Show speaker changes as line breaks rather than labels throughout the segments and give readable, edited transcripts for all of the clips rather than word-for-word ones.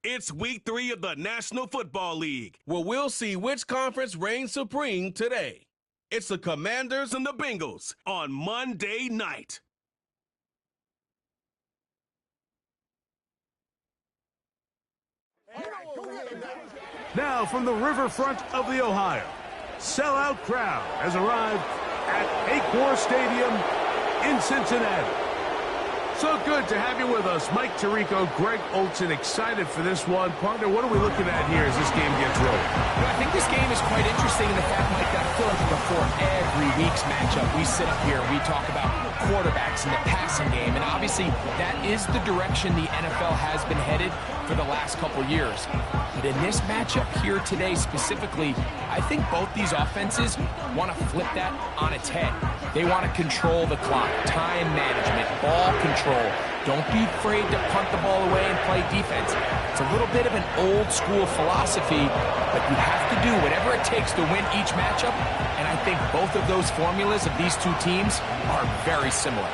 It's week 3 of the National Football League, where we'll see which conference reigns supreme today. It's the Commanders and the Bengals on Monday night.
Now from the riverfront of the Ohio, sellout crowd has arrived at Acor Stadium in Cincinnati. So good to have you with us. Mike Tirico, Greg Olson, excited for this one. Partner, what are we looking at here as this game gets rolling?
I think this game is quite interesting in the fact, Mike, that I feel like before every week's matchup, we sit up here and we talk about quarterbacks and the passing game. And obviously, that is the direction the NFL has been headed for the last couple years. But in this matchup here today specifically, I think both these offenses want to flip that on its head. They want to control the clock, time management, ball control. Don't be afraid to punt the ball away and play defense. It's a little bit of an old school philosophy, but you have to do whatever it takes to win each matchup. And I think both of those formulas of these two teams are very similar.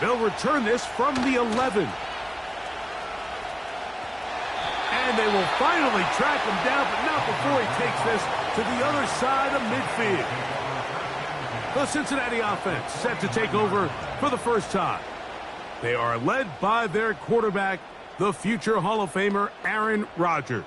They'll return this from the 11. And they will finally track him down, but not before he takes this to the other side of midfield. The Cincinnati offense set to take over for the first time. They are led by their quarterback, the future Hall of Famer, Aaron Rodgers.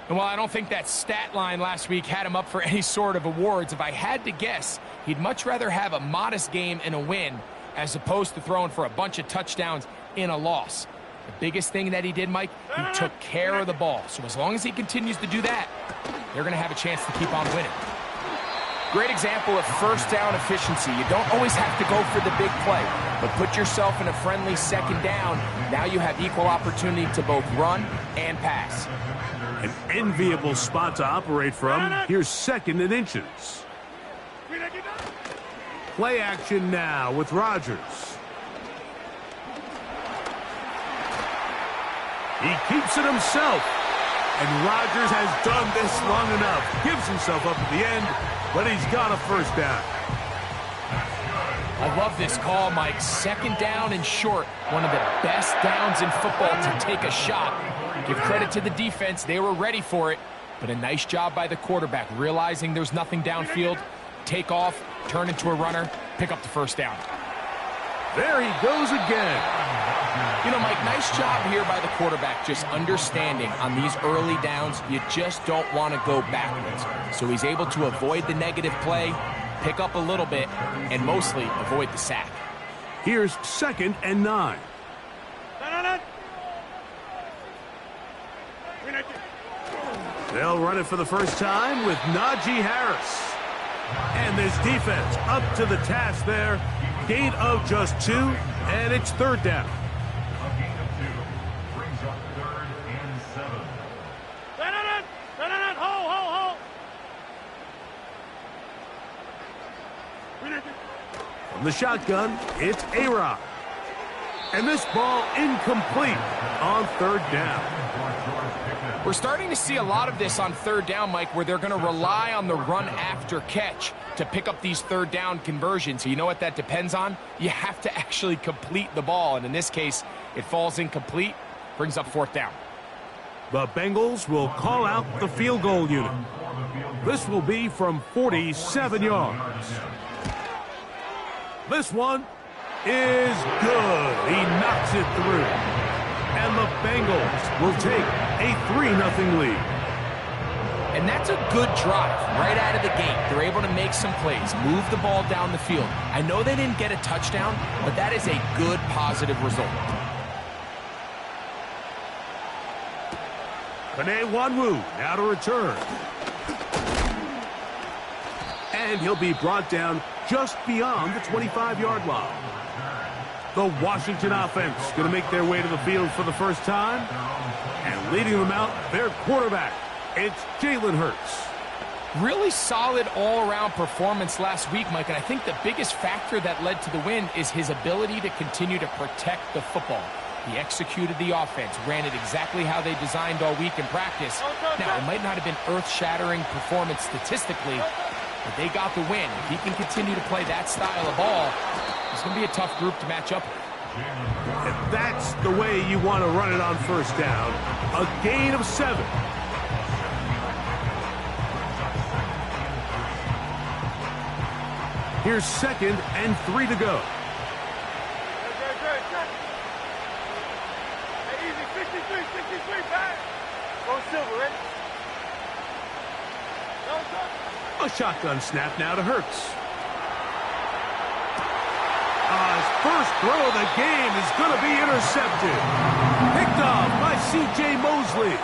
And while I don't think that stat line last week had him up for any sort of awards, if I had to guess, he'd much rather have a modest game and a win as opposed to throwing for a bunch of touchdowns in a loss. The biggest thing that he did, Mike, he took care of the ball. So as long as he continues to do that, they're going to have a chance to keep on winning. Great example of first down efficiency. You don't always have to go for the big play, but put yourself in a friendly second down. Now you have equal opportunity to both run and pass.
An enviable spot to operate from. Here's second and inches. Play action now with Rodgers. He keeps it himself. And Rodgers has done this long enough. Gives himself up at the end, but he's got a first down.
I love this call, Mike. Second down and short. One of the best downs in football to take a shot. Give credit to the defense. They were ready for it. But a nice job by the quarterback, realizing there's nothing downfield. Take off, turn into a runner, pick up the first down.
There he goes again.
You know, Mike, nice job here by the quarterback, just understanding on these early downs, you just don't want to go backwards. So he's able to avoid the negative play, pick up a little bit, and mostly avoid the sack.
Here's second and 9. They'll run it for the first time with Najee Harris. And this defense up to the task there. Gain of just 2, and it's third down. From the shotgun, it's A-Rod. And this ball incomplete on third down.
We're starting to see a lot of this on third down, Mike, where they're going to rely on the run after catch to pick up these third down conversions. So you know what that depends on? You have to actually complete the ball. And in this case, it falls incomplete, brings up fourth down.
The Bengals will call out the field goal unit. This will be from 47 yards. This one is good. He knocks it through. And the Bengals will take a 3-0 lead.
And that's a good drive right out of the gate. They're able to make some plays, move the ball down the field. I know they didn't get a touchdown, but that is a good, positive result.
Penei Wanwu now to return. And he'll be brought down just beyond the 25-yard line. The Washington offense going to make their way to the field for the first time. And leading them out, their quarterback, it's Jalen Hurts.
Really solid all-around performance last week, Mike, and I think the biggest factor that led to the win is his ability to continue to protect the football. He executed the offense, ran it exactly how they designed all week in practice. Now, it might not have been earth-shattering performance statistically, but they got the win. If he can continue to play that style of ball, it's going to be a tough group to match up with.
And that's the way you want to run it on first down. A gain of 7. Here's 2nd and 3 to go.
Hey, easy, 63, back. Go Silver, ready?
A shotgun snap now to Hurts. His first throw of the game is going to be intercepted. Picked off by C.J. Mosley.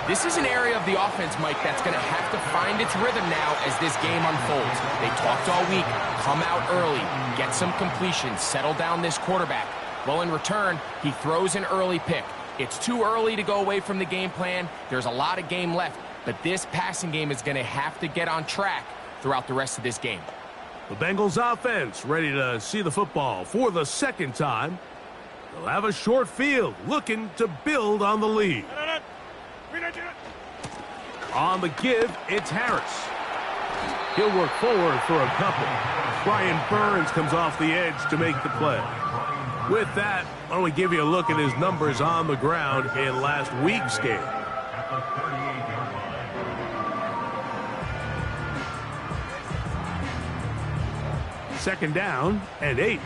This is an area of the offense, Mike, that's going to have to find its rhythm now as this game unfolds. They talked all week, come out early, get some completions, settle down this quarterback. Well, in return, he throws an early pick. It's too early to go away from the game plan. There's a lot of game left, but this passing game is going to have to get on track throughout the rest of this game.
The Bengals offense ready to see the football for the second time. They'll have a short field looking to build on the lead. On the give, it's Harris. He'll work forward for a couple. Brian Burns comes off the edge to make the play. With that, why don't we give you a look at his numbers on the ground in last week's game. Second down and 8.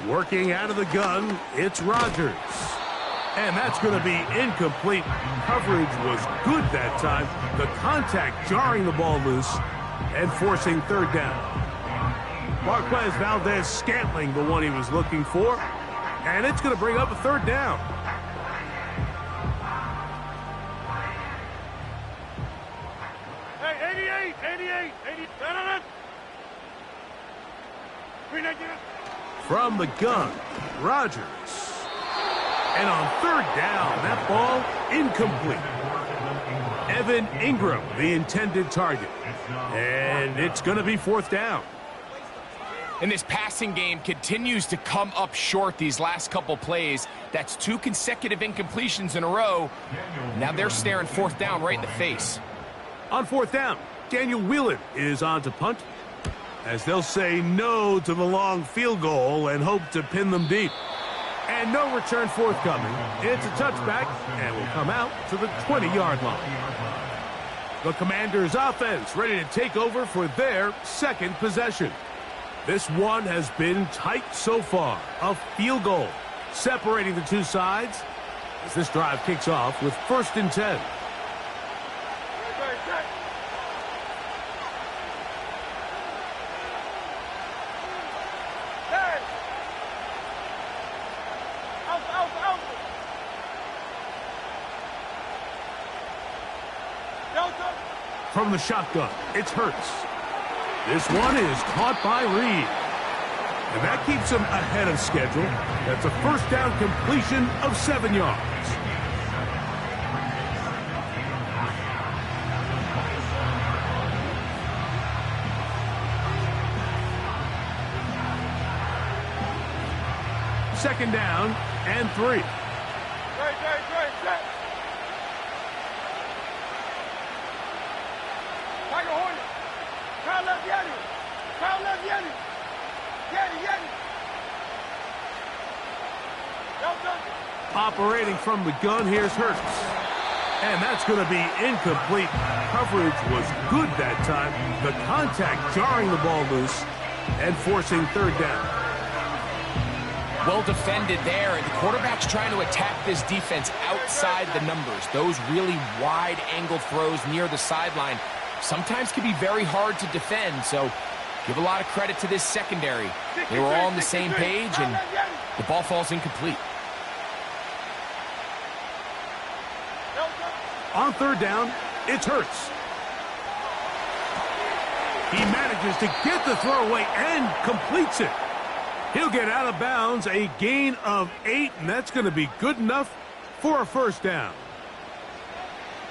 Working out of the gun, it's Rodgers. And that's going to be incomplete. Coverage was good that time. The contact jarring the ball loose and forcing third down. Marquez Valdez-Scantling, the one he was looking for. And it's going to bring up a third down.
Hey, 88.
From the gun, Rodgers. And on third down, that ball incomplete. Evan Ingram, the intended target. And it's going to be fourth down.
And this passing game continues to come up short these last couple plays. That's 2 consecutive incompletions in a row. Now they're staring fourth down right in the face.
On fourth down, Daniel Whelan is on to punt, as they'll say no to the long field goal and hope to pin them deep. And no return forthcoming. It's a touchback and will come out to the 20-yard line. The Commanders' offense ready to take over for their second possession. This one has been tight so far. A field goal separating the two sides as this drive kicks off with 1st and 10. From the shotgun, it's Hurts. This one is caught by Reed. And that keeps him ahead of schedule. That's a first down completion of 7 yards. Second down and 3. Operating from the gun, here's Hurts. And that's going to be incomplete. Coverage was good that time. The contact jarring the ball loose and forcing third down.
Well defended there, and the quarterback's trying to attack this defense outside the numbers. Those really wide-angle throws near the sideline sometimes can be very hard to defend, so give a lot of credit to this secondary. They were all on the same page, and the ball falls incomplete.
On third down, it's Hurts. He manages to get the throw away and completes it. He'll get out of bounds, a gain of 8, and that's going to be good enough for a first down.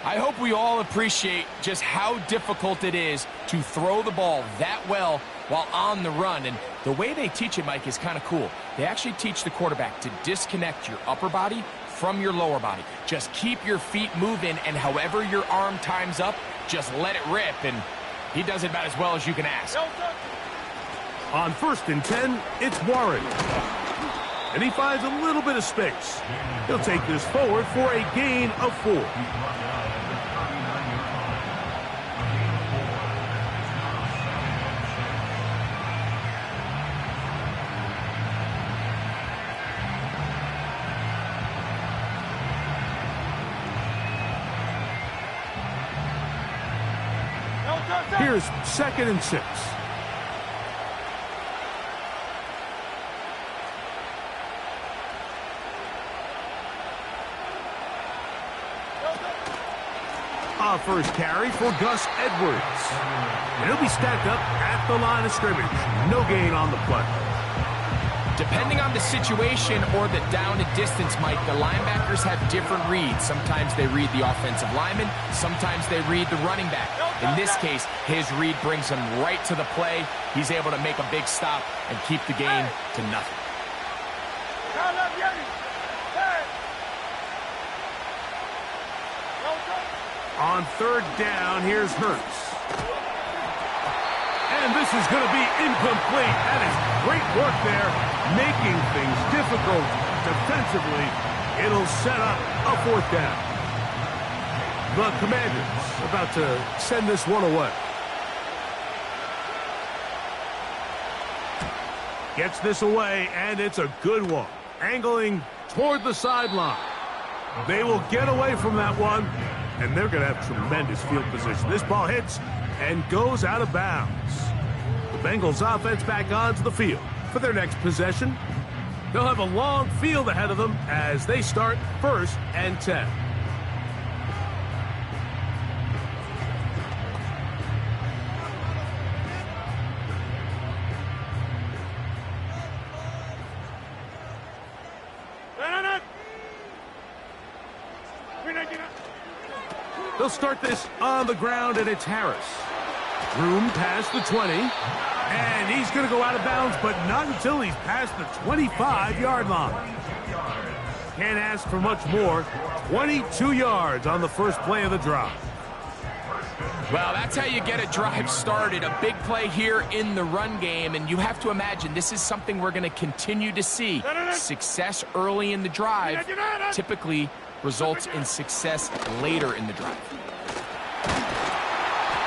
I hope we all appreciate just how difficult it is to throw the ball that well while on the run. And the way they teach it, Mike, is kind of cool. They actually teach the quarterback to disconnect your upper body from your lower body. Just keep your feet moving, and however your arm times up, just let it rip. And he does it about as well as you can ask.
On 1st and 10, it's Warren. And he finds a little bit of space. He'll take this forward for a gain of 4. Here's 2nd and 6. A first carry for Gus Edwards. And he'll be stacked up at the line of scrimmage. No gain on the play.
Depending on the situation or the down and distance, Mike, the linebackers have different reads. Sometimes they read the offensive lineman. Sometimes they read the running back. In this case, his read brings him right to the play. He's able to make a big stop and keep the game to nothing.
On 3rd down, here's Hurts. And this is going to be incomplete. That is great work there, making things difficult defensively. It'll set up a 4th down. The Commanders about to send this one away. Gets this away, and it's a good one. Angling toward the sideline. They will get away from that one, and they're going to have tremendous field position. This ball hits and goes out of bounds. The Bengals offense back onto the field for their next possession. They'll have a long field ahead of them as they start 1st and 10. They'll start this on the ground, and it's Harris. Room past the 20, and he's going to go out of bounds, but not until he's past the 25-yard line. Can't ask for much more. 22 yards on the first play of the drive.
Well, that's how you get a drive started. A big play here in the run game, and you have to imagine this is something we're going to continue to see. Success early in the drive typically results in success later in the drive.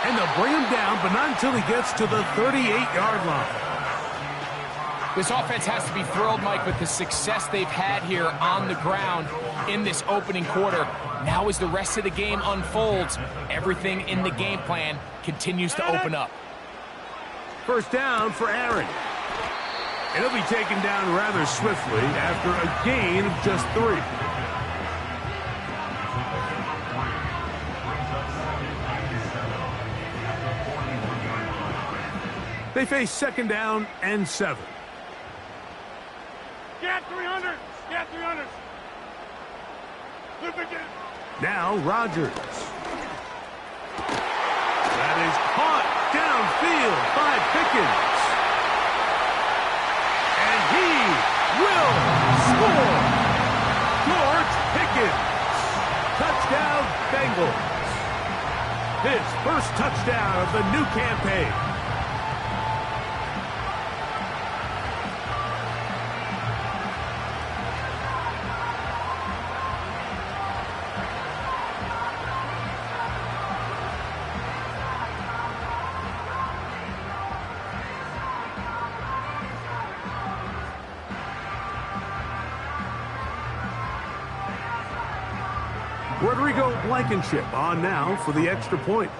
And they'll bring him down, but not until he gets to the 38-yard line.
This offense has to be thrilled, Mike, with the success they've had here on the ground in this opening quarter. Now as the rest of the game unfolds, everything in the game plan continues to open up.
1st down for Aaron. And he'll be taken down rather swiftly after a gain of just 3. They face 2nd down and 7.
Get 300! Get 300!
Now Rodgers. That is caught downfield by Pickens. And he will score! George Pickens. Touchdown Bengals. His first touchdown of the new campaign. Rodrigo Blankenship on now for the extra point.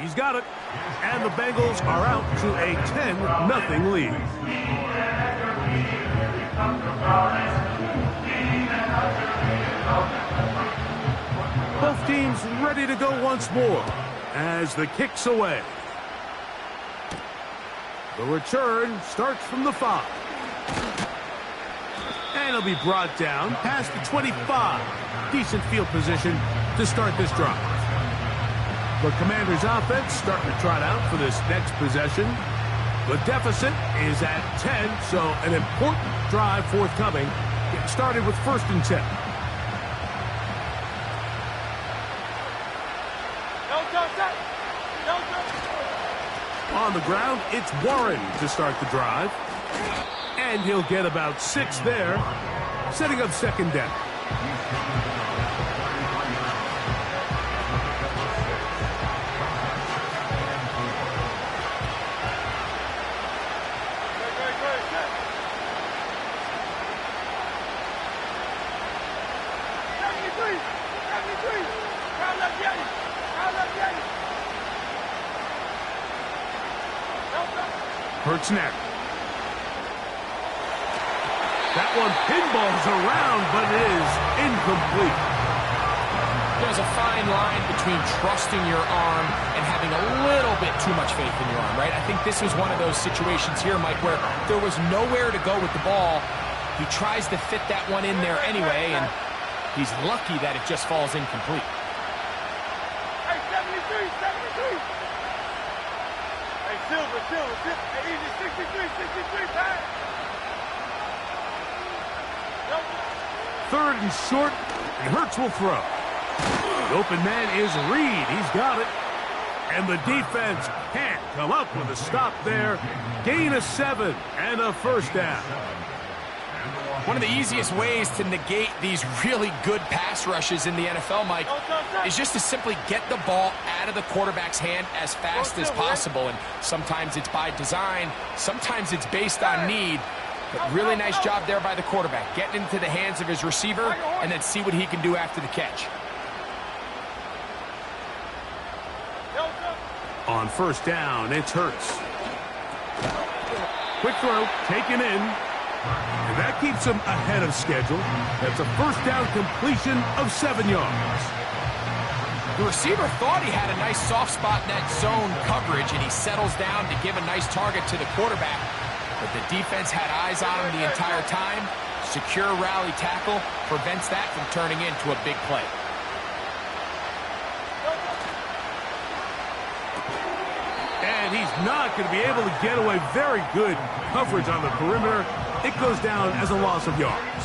He's got it. And the Bengals are out to a 10-0 lead. Both teams ready to go once more as the kick's away. The return starts from the 5. And he'll be brought down past the 25. Decent field position to start this drive. The Commanders' offense starting to trot out for this next possession. The deficit is at 10, so an important drive forthcoming. Get started with 1st and 10.
No,
On the ground, it's Warren to start the drive. And he'll get about 6 there, setting up second down. Hurts neck. That one pinballs around, but it is incomplete.
There's a fine line between trusting your arm and having a little bit too much faith in your arm, right? I think this was one of those situations here, Mike, where there was nowhere to go with the ball. He tries to fit that one in there anyway, and he's lucky that it just falls incomplete.
Hey, 73. Hey, Silver. Hey, easy, 63, pass.
Third and short, and Hurts will throw. The open man is Reed. He's got it. And the defense can't come up with a stop there. Gain of 7 and a first down.
One of the easiest ways to negate these really good pass rushes in the NFL, Mike, is just to simply get the ball out of the quarterback's hand as fast as possible. And sometimes it's by design, sometimes it's based on need. But really nice job there by the quarterback, getting into the hands of his receiver and then see what he can do after the catch.
On first down, it's Hurts. Quick throw, taken in. And that keeps him ahead of schedule. That's a first down completion of 7 yards.
The receiver thought he had a nice soft spot in that zone coverage, and he settles down to give a nice target to the quarterback. But the defense had eyes on him the entire time. Secure rally tackle prevents that from turning into a big play.
And he's not going to be able to get away. Very good coverage on the perimeter. It goes down as a loss of yards.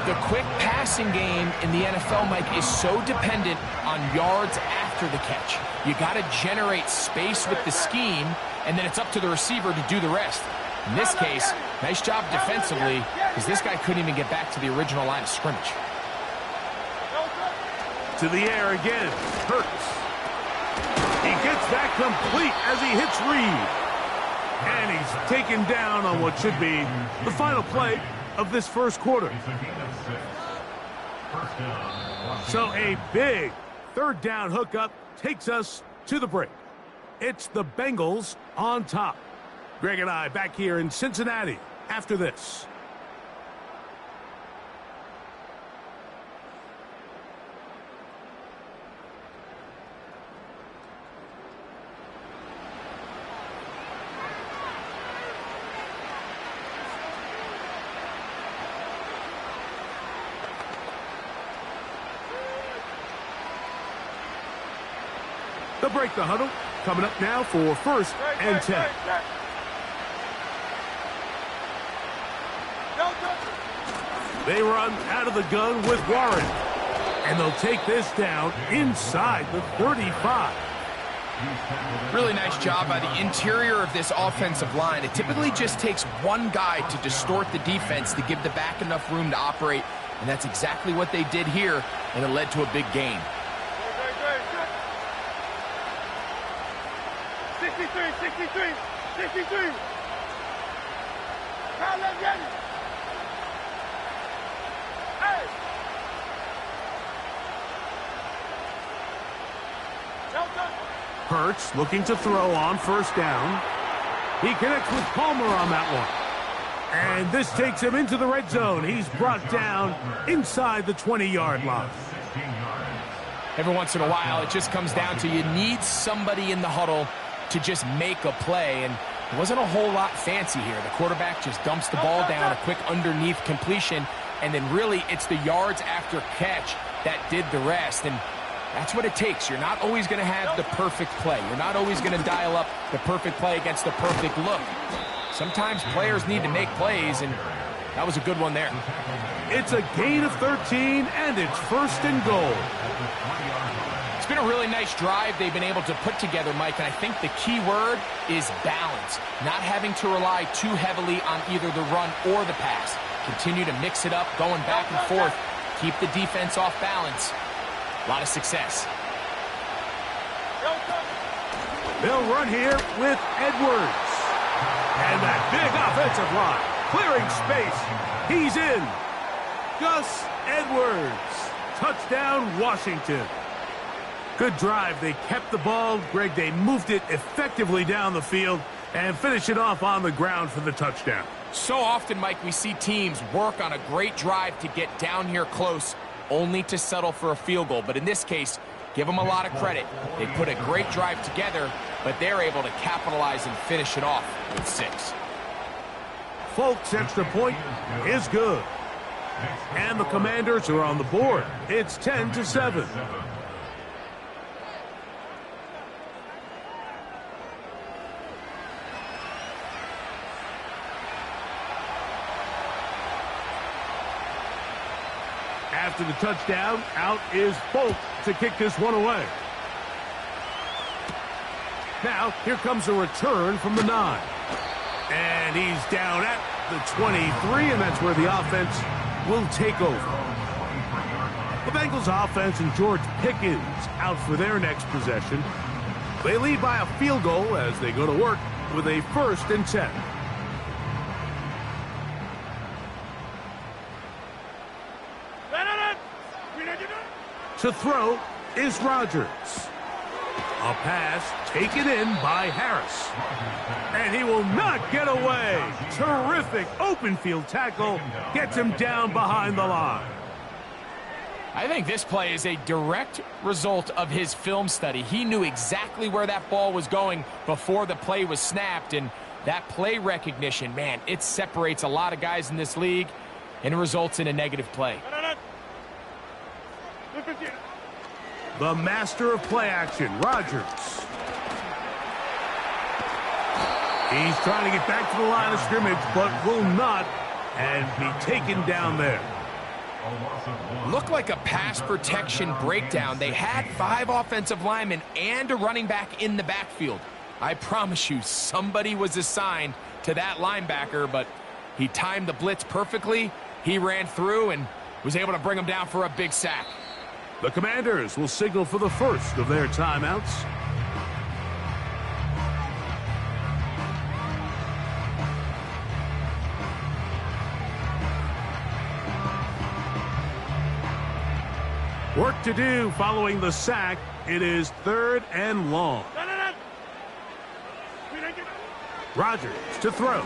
The quick passing game in the NFL, Mike, is so dependent on yards after the catch. You got to generate space with the scheme, and then it's up to the receiver to do the rest. In this case, nice job defensively, because this guy couldn't even get back to the original line of scrimmage.
To the air again. Hurts. He gets that complete as he hits Reed. And he's taken down on what should be the final play of this first quarter. So a big third down hookup takes us to the break. It's the Bengals on top. Greg and I back here in Cincinnati after this. They'll break the huddle. Coming up now for first and 10. They run out of the gun with Warren. And they'll take this down inside the 35.
Really nice job by the interior of this offensive line. It typically just takes one guy to distort the defense to give the back enough room to operate. And that's exactly what they did here, and it led to a big gain.
63. Hey!
Hurts looking to throw on first down. He connects with Palmer on that one. And this takes him into the red zone. He's brought down inside the 20-yard line.
Every once in a while, it just comes down to you need somebody in the huddle to just make a play, and it wasn't a whole lot fancy here. The quarterback just dumps the ball down, a quick underneath completion, and then really it's the yards after catch that did the rest, and that's what it takes. You're not always going to have the perfect play. You're not always going to dial up the perfect play against the perfect look. Sometimes players need to make plays, and that was a good one there.
It's a gain of 13, and it's first and goal.
It's been a really nice drive they've been able to put together, Mike, and I think the key word is balance. Not having to rely too heavily on either the run or the pass. Continue to mix it up, going back and forth. Keep the defense off balance. A lot of success.
They'll run here with Edwards. And that big offensive line, clearing space. He's in. Gus Edwards. Touchdown, Washington. Good drive. They kept the ball. Greg, they moved it effectively down the field and finished it off on the ground for the touchdown.
So often, Mike, we see teams work on a great drive to get down here close, only to settle for a field goal. But in this case, give them a lot of credit. They put a great drive together, but they're able to capitalize and finish it off with 6.
Folks' extra point is good. And the Commanders are on the board. It's 10-7. After the touchdown, out is Folk to kick this one away. Now, here comes a return from the 9. And he's down at the 23, and that's where the offense will take over. The Bengals offense and George Pickens out for their next possession. They lead by a field goal as they go to work with a 1st and 10. To throw is Rodgers. A pass taken in by Harris. And he will not get away. Terrific open field tackle. Gets him down behind the line.
I think this play is a direct result of his film study. He knew exactly where that ball was going before the play was snapped. And that play recognition, man, it separates a lot of guys in this league and results in a negative play.
The master of play action, Rodgers. He's trying to get back to the line of scrimmage, but will not, and be taken down there.
Looked like a pass protection breakdown. They had 5 offensive linemen and a running back in the backfield. I promise you, somebody was assigned to that linebacker, but he timed the blitz perfectly. He ran through and was able to bring him down for a big sack.
The Commanders will signal for the first of their timeouts. Work to do following the sack. It is 3rd and long. Rodgers to throw.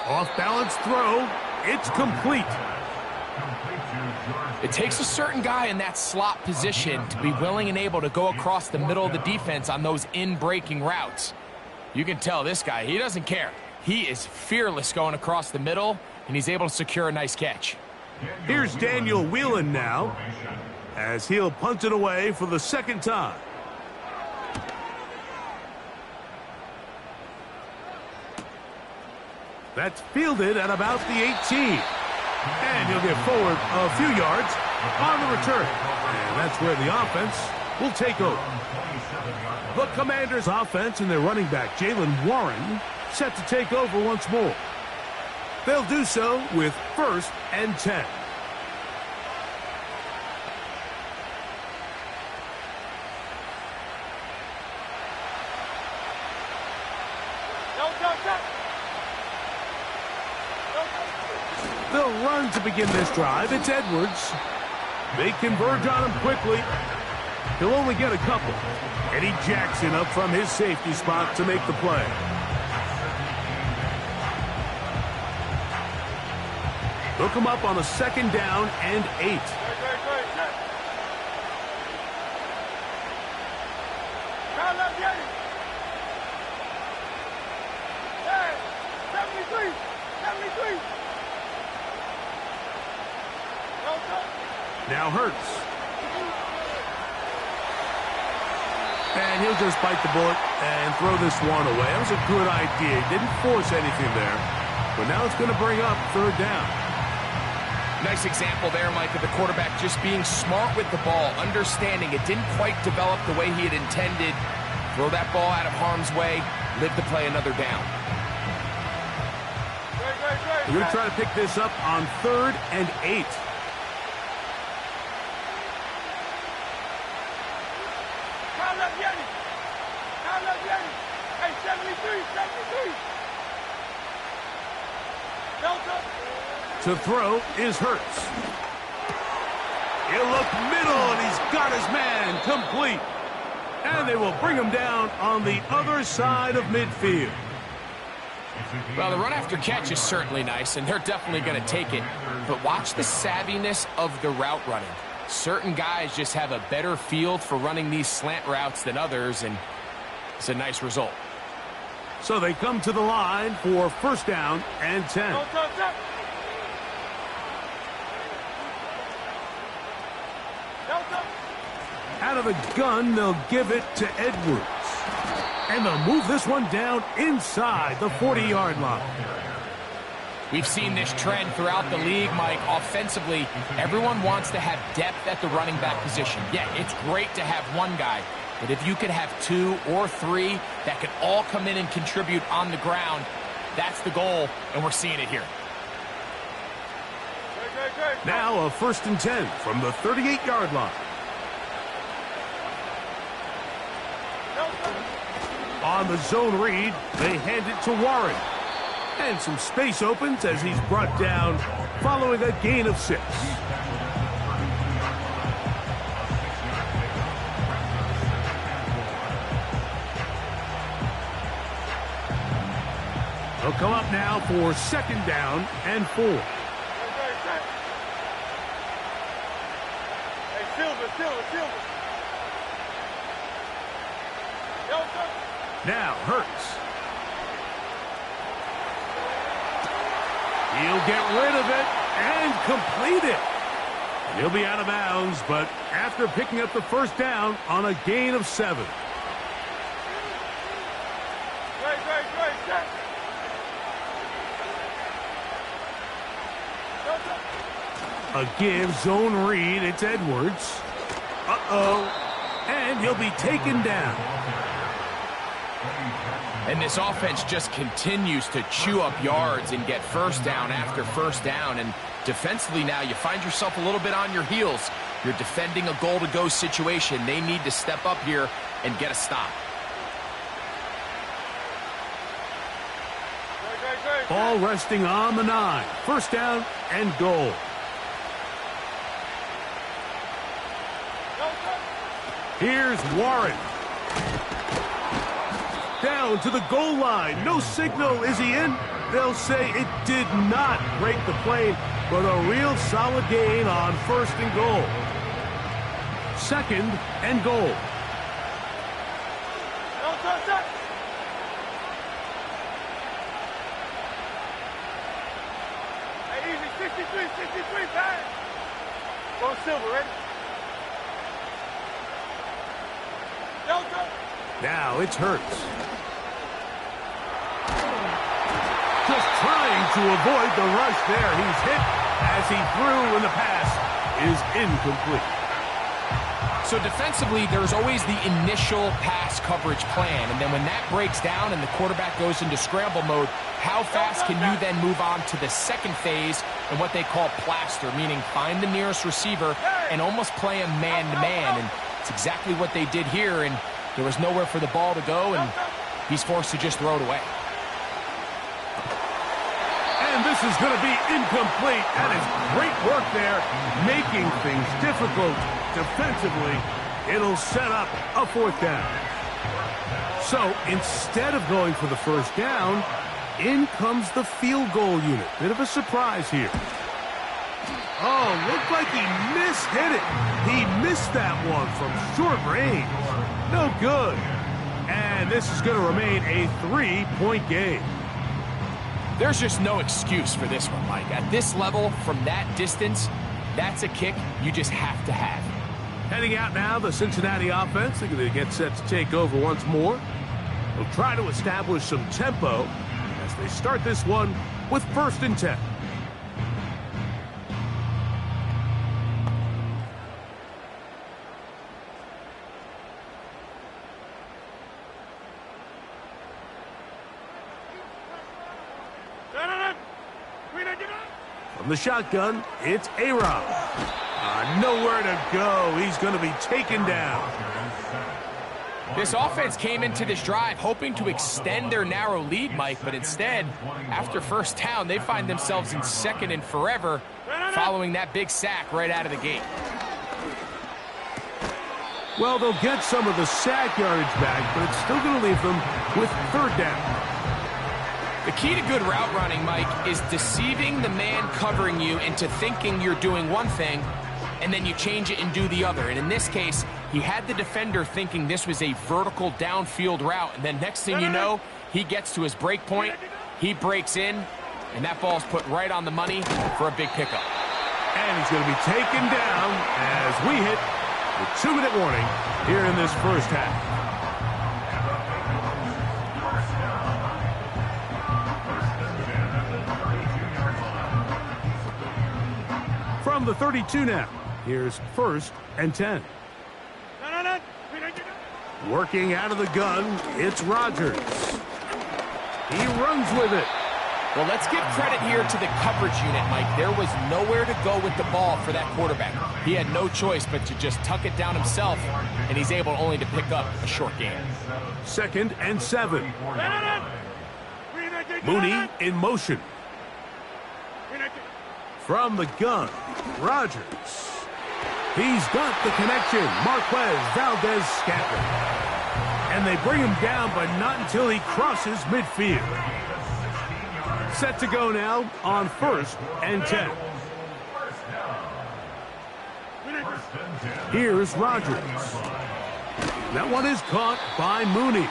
Off-balance throw. It's complete.
It takes a certain guy in that slot position to be willing and able to go across the middle of the defense on those in-breaking routes. You can tell this guy, he doesn't care. He is fearless going across the middle, and he's able to secure a nice catch.
Here's Daniel Whelan now, as he'll punt it away for the 2nd time. That's fielded at about the 18. And he'll get forward a few yards on the return. And that's where the offense will take over. The Commanders' offense and their running back, Jaylen Warren, set to take over once more. They'll do so with 1st and 10. They'll run to begin this drive. It's Edwards. They converge on him quickly. He'll only get a couple. Eddie Jackson up from his safety spot to make the play. Hook him up on a 2nd down and 8. Now Hurts. And he'll just bite the bullet and throw this one away. That was a good idea. He didn't force anything there. But now it's going to bring up 3rd down.
Nice example there, Mike, of the quarterback just being smart with the ball, understanding it didn't quite develop the way he had intended. Throw that ball out of harm's way, live to play another down.
We're going to try to pick this up on 3rd and 8.
Hey, 73. Delta.
To throw is Hurts. He'll look middle, and he's got his man complete. And they will bring him down on the other side of midfield.
Well, the run after catch is certainly nice, and they're definitely going to take it. But watch the savviness of the route running. Certain guys just have a better feel for running these slant routes than others, and it's a nice result.
So they come to the line for 1st down and 10. Out of the gun, they'll give it to Edwards. And they'll move this one down inside the 40-yard line.
We've seen this trend throughout the league, Mike. Offensively, everyone wants to have depth at the running back position. Yeah, it's great to have one guy, but if you could have 2 or 3 that could all come in and contribute on the ground, that's the goal, and we're seeing it here.
Now a 1st and 10 from the 38-yard line. On the zone read, they hand it to Warren. And some space opens as he's brought down following a gain of 6. They'll come up now for 2nd down and 4.
Hey, Silver. Delta.
Now Hurts. He'll get rid of it and complete it. He'll be out of bounds, but after picking up the 1st down on a gain of 7.
Great.
Again, zone read. It's Edwards. And he'll be taken down.
And this offense just continues to chew up yards and get 1st down after 1st down. And defensively now, you find yourself a little bit on your heels. You're defending a goal-to-go situation. They need to step up here and get a stop.
Ball resting on the 9. 1st down and goal. Here's Warren. Down to the goal line. No signal. Is he in? They'll say it did not break the plane, but a real solid gain on 1st and goal. 2nd and goal.
Hey, easy. 63, pass. Go Silver, ready? Delta.
Now it's Hurts. Just trying to avoid the rush there. He's hit as he threw, and the pass is incomplete.
So defensively, there's always the initial pass coverage plan, and then when that breaks down and the quarterback goes into scramble mode, how fast can you then move on to the 2nd phase and what they call plaster, meaning find the nearest receiver and almost play him man-to-man, and it's exactly what they did here, and there was nowhere for the ball to go, and he's forced to just throw it away.
And this is going to be incomplete. That is great work there, making things difficult defensively. It'll set up a 4th down. So instead of going for the 1st down, in comes the field goal unit. Bit of a surprise here. Oh, looked like he mishit it. He missed that one from short range. No good. And this is going to remain a 3-point game.
There's just no excuse for this one, Mike. At this level, from that distance, that's a kick you just have to have.
Heading out now, the Cincinnati offense. They're going to get set to take over once more. They'll try to establish some tempo as they start this one with 1st and 10. From the shotgun, it's A-Rob. Nowhere to go. He's going to be taken down.
This offense came into this drive hoping to extend their narrow lead, Mike, but instead, after first down, they find themselves in second and forever following that big sack right out of the gate.
Well, they'll get some of the sack yardage back, but it's still going to leave them with third down.
The key to good route running, Mike, is deceiving the man covering you into thinking you're doing one thing, and then you change it and do the other. And in this case, he had the defender thinking this was a vertical downfield route, and then next thing you know, he gets to his break point, he breaks in, and that ball's put right on the money for a big pickup.
And he's going to be taken down as we hit the 2-minute warning here in this first half. From the 32 now, here's 1st and 10. Working out of the gun, it's Rodgers. He runs with it.
Well, let's give credit here to the coverage unit, Mike. There was nowhere to go with the ball for that quarterback. He had no choice but to just tuck it down himself, and he's able only to pick up a short gain.
2nd and 7. Mooney in motion. From the gun, Rodgers. He's got the connection. Marquez Valdez-Scantling. And they bring him down, but not until he crosses midfield. Set to go now on 1st and 10. Here's Rodgers. That one is caught by Mooney.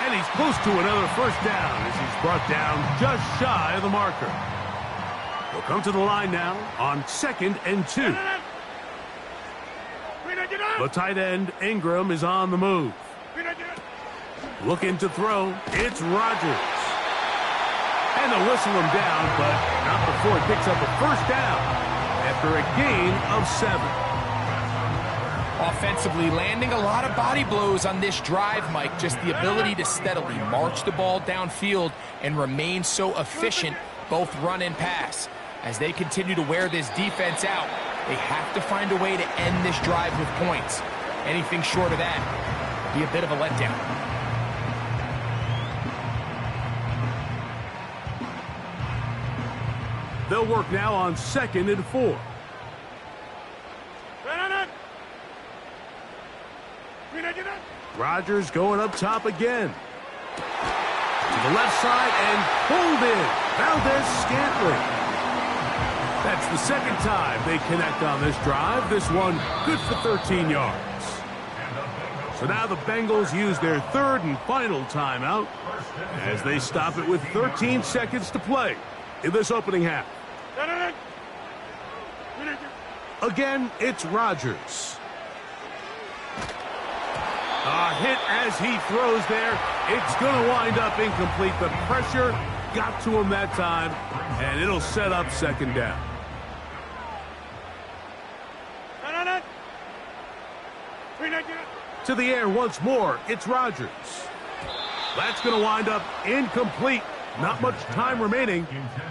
And he's close to another first down as he's brought down just shy of the marker. We'll come to the line now on 2nd and 2. The tight end, Ingram, is on the move. Looking to throw, it's Rodgers. And they'll whistle him down, but not before he picks up a first down after a gain of 7.
Offensively, landing a lot of body blows on this drive, Mike. Just the ability to steadily march the ball downfield and remain so efficient, both run and pass. As they continue to wear this defense out, they have to find a way to end this drive with points. Anything short of that would be a bit of a letdown.
They'll work now on 2nd and 4. Rodgers going up top again. To the left side and pulled in. Valdez-Scantling. That's the second time they connect on this drive. This one good for 13 yards. So now the Bengals use their 3rd and final timeout as they stop it with 13 seconds to play in this opening half. Again, it's Rodgers. A hit as he throws there. It's going to wind up incomplete. The pressure got to him that time, and it'll set up 2nd down. To the air once more, it's Rodgers. That's going to wind up incomplete. Not much time remaining.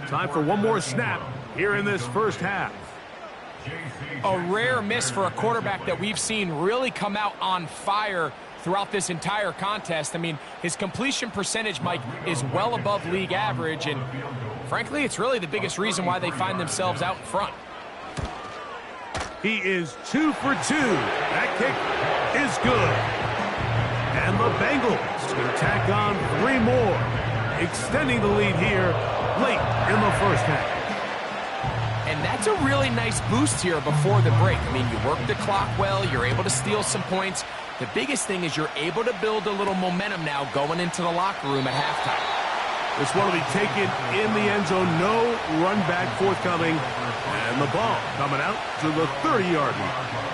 Time for one more snap here in this first half.
A rare miss for a quarterback that we've seen really come out on fire throughout this entire contest. I mean, his completion percentage, Mike, is well above league average, and frankly, it's really the biggest reason why they find themselves out in front.
He is 2 for 2. That kick is good. And the Bengals can tack on 3 more, extending the lead here late in the first half.
And that's a really nice boost here before the break. I mean, you work the clock well, you're able to steal some points. The biggest thing is you're able to build a little momentum now going into the locker room at halftime.
This one will be taken in the end zone. No run back forthcoming. And the ball coming out to the 30-yard line.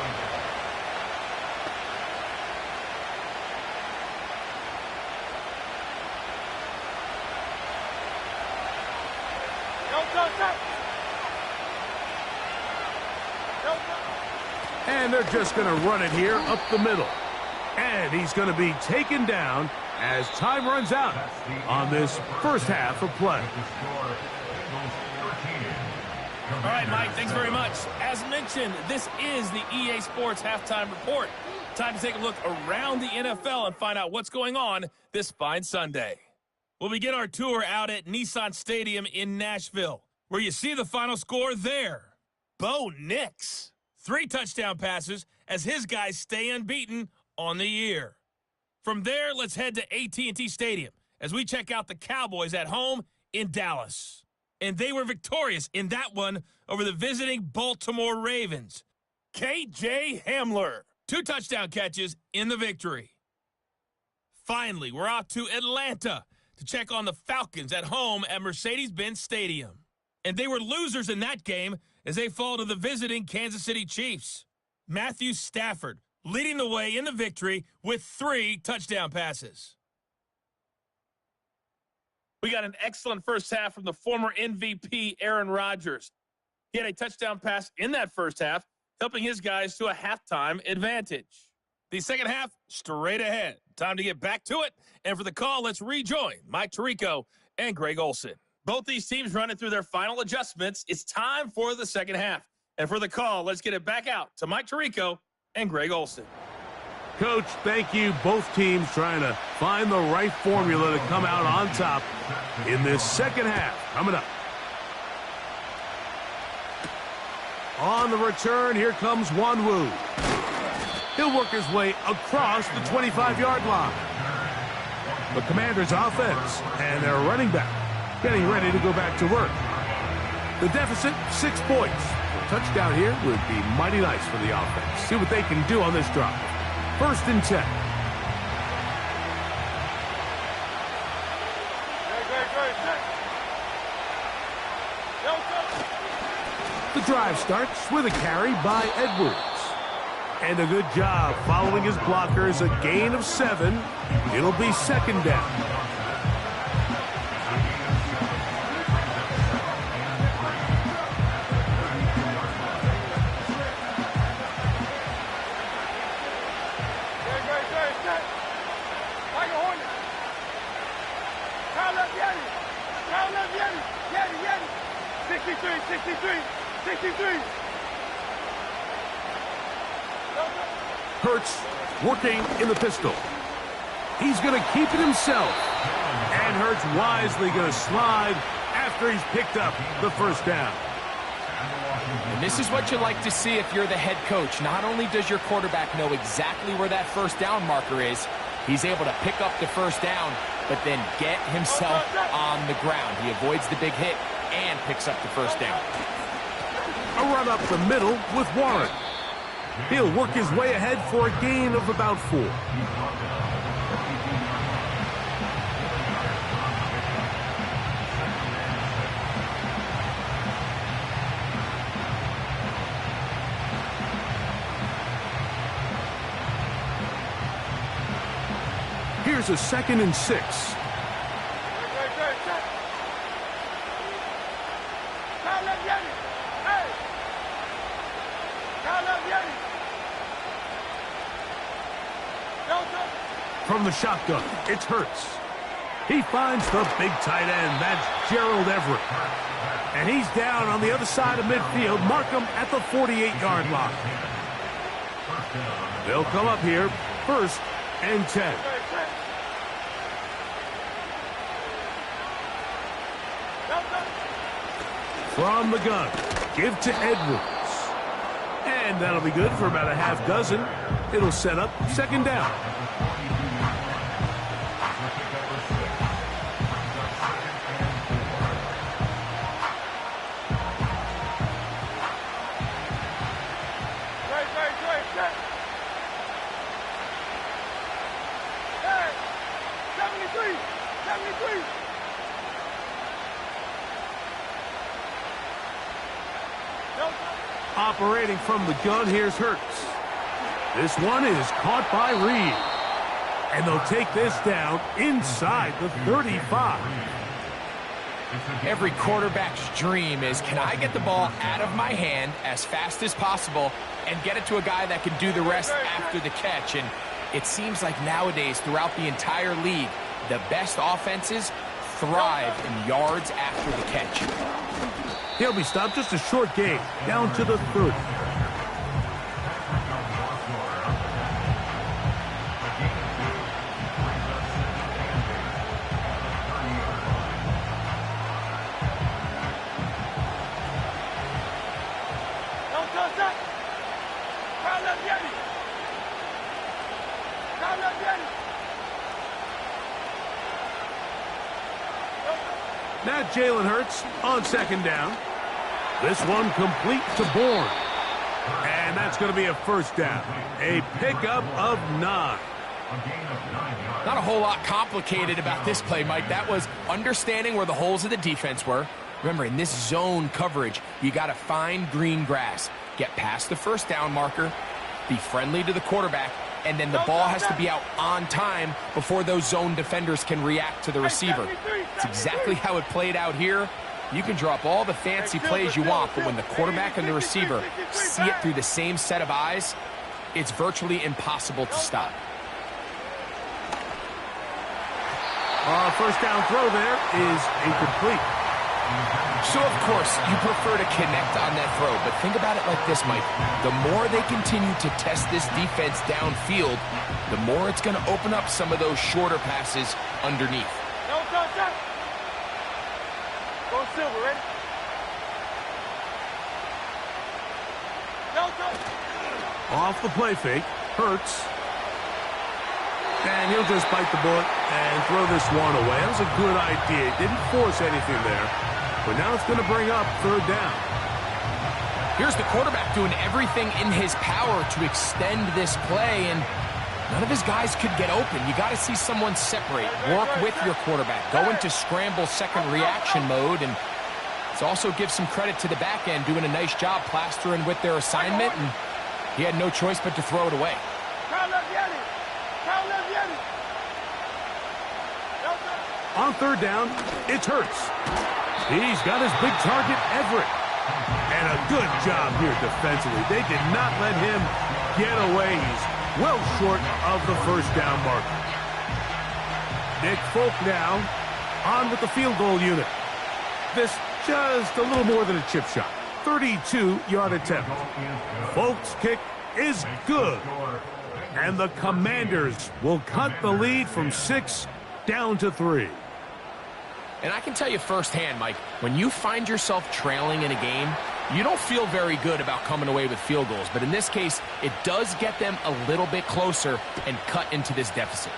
And they're just going to run it here up the middle. And he's going to be taken down as time runs out on this first half of play.
All right, Mike, thanks very much. As mentioned, this is the EA Sports Halftime Report. Time to take a look around the NFL and find out what's going on this fine Sunday. We'll begin our tour out at Nissan Stadium in Nashville, where you see the final score there. Bo Nix, 3 touchdown passes as his guys stay unbeaten on the year. From there, let's head to AT&T Stadium as we check out the Cowboys at home in Dallas. And they were victorious in that one over the visiting Baltimore Ravens. K.J. Hamler, 2 touchdown catches in the victory. Finally, we're off to Atlanta to check on the Falcons at home at Mercedes-Benz Stadium. And they were losers in that game as they fall to the visiting Kansas City Chiefs. Matthew Stafford leading the way in the victory with 3 touchdown passes. We got an excellent first half from the former MVP, Aaron Rodgers. He had a touchdown pass in that first half, helping his guys to a halftime advantage. The second half, straight ahead. Time to get back to it. And for the call, let's rejoin Mike Tirico and Greg Olson. Both these teams running through their final adjustments. It's time for the second half. And for the call, let's get it back out to Mike Tirico and Greg Olson.
Coach, thank you. Both teams trying to find the right formula to come out on top in this second half. Coming up. On the return, here comes Wanwu. He'll work his way across the 25-yard line. The Commanders' offense and their running back getting ready to go back to work. The deficit, 6 points. A touchdown here would be mighty nice for the offense. See what they can do on this drive. 1st and 10. The drive starts with a carry by Edwards. And a good job following his blockers. A gain of 7. It'll be 2nd down. Hurts working in the pistol. He's going to keep it himself. And Hurts wisely going to slide after he's picked up the 1st down.
And this is what you like to see if you're the head coach. Not only does your quarterback know exactly where that 1st down marker is, he's able to pick up the 1st down, but then get himself on the ground. He avoids the big hit and picks up the 1st down.
A run up the middle with Warren. He'll work his way ahead for a gain of about 4. Here's a 2nd and 6. From the shotgun, it's Hurts. He finds the big tight end. That's Gerald Everett. And he's down on the other side of midfield. Mark him at the 48-yard line. They'll come up here, 1st and 10. From the gun, give to Edwards. And that'll be good for about a half dozen. It'll set up 2nd down. Operating from the gun, here's Hurts. This one is caught by Reed. And they'll take this down inside the 35.
Every quarterback's dream is, can I get the ball out of my hand as fast as possible and get it to a guy that can do the rest after the catch? And it seems like nowadays, throughout the entire league, the best offenses thrive in yards after the catch.
He'll be stopped, just a short gain, down to the 30. Now Jalen Hurts on second down. This one complete to Bourne. And that's going to be a first down. A pickup of 9.
Not a whole lot complicated about this play, Mike. That was understanding where the holes of the defense were. Remember, in this zone coverage, you got to find green grass. Get past the first down marker, be friendly to the quarterback, and then the ball has to be out on time before those zone defenders can react to the receiver. It's exactly how it played out here. You can draw up all the fancy plays you want, but when the quarterback and the receiver see it through the same set of eyes, it's virtually impossible to stop.
First down throw there is incomplete.
So, of course, you prefer to connect on that throw, but think about it like this, Mike. The more they continue to test this defense downfield, the more it's going to open up some of those shorter passes underneath.
Go Silver, ready?
Off the play fake, Hurts. And he'll just bite the bullet and throw this one away. That was a good idea. Didn't force anything there. But now it's going to bring up third down.
Here's the quarterback doing everything in his power to extend this play, and none of his guys could get open. You got to see someone separate, work with your quarterback, go into scramble second reaction mode, and it also gives some credit to the back end doing a nice job plastering with their assignment, and he had no choice but to throw it away.
On third down, it's Hurts. He's got his big target, Everett. And a good job here defensively. They did not let him get away. He's well short of the first down marker. Nick Folk now on with the field goal unit. This just a little more than a chip shot. 32-yard attempt. Folk's kick is good. And the Commanders will cut the lead from 6 down to 3.
And I can tell you firsthand, Mike, when you find yourself trailing in a game, you don't feel very good about coming away with field goals. But in this case, it does get them a little bit closer and cut into this deficit.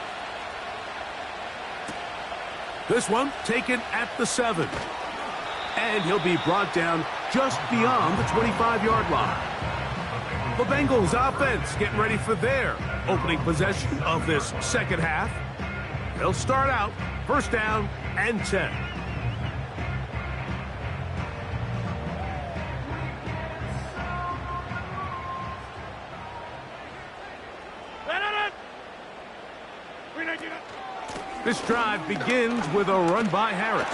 This one taken at the 7. And he'll be brought down just beyond the 25-yard line. The Bengals offense getting ready for their opening possession of this second half. They'll start out first down and 10. This drive begins with a run by Harris.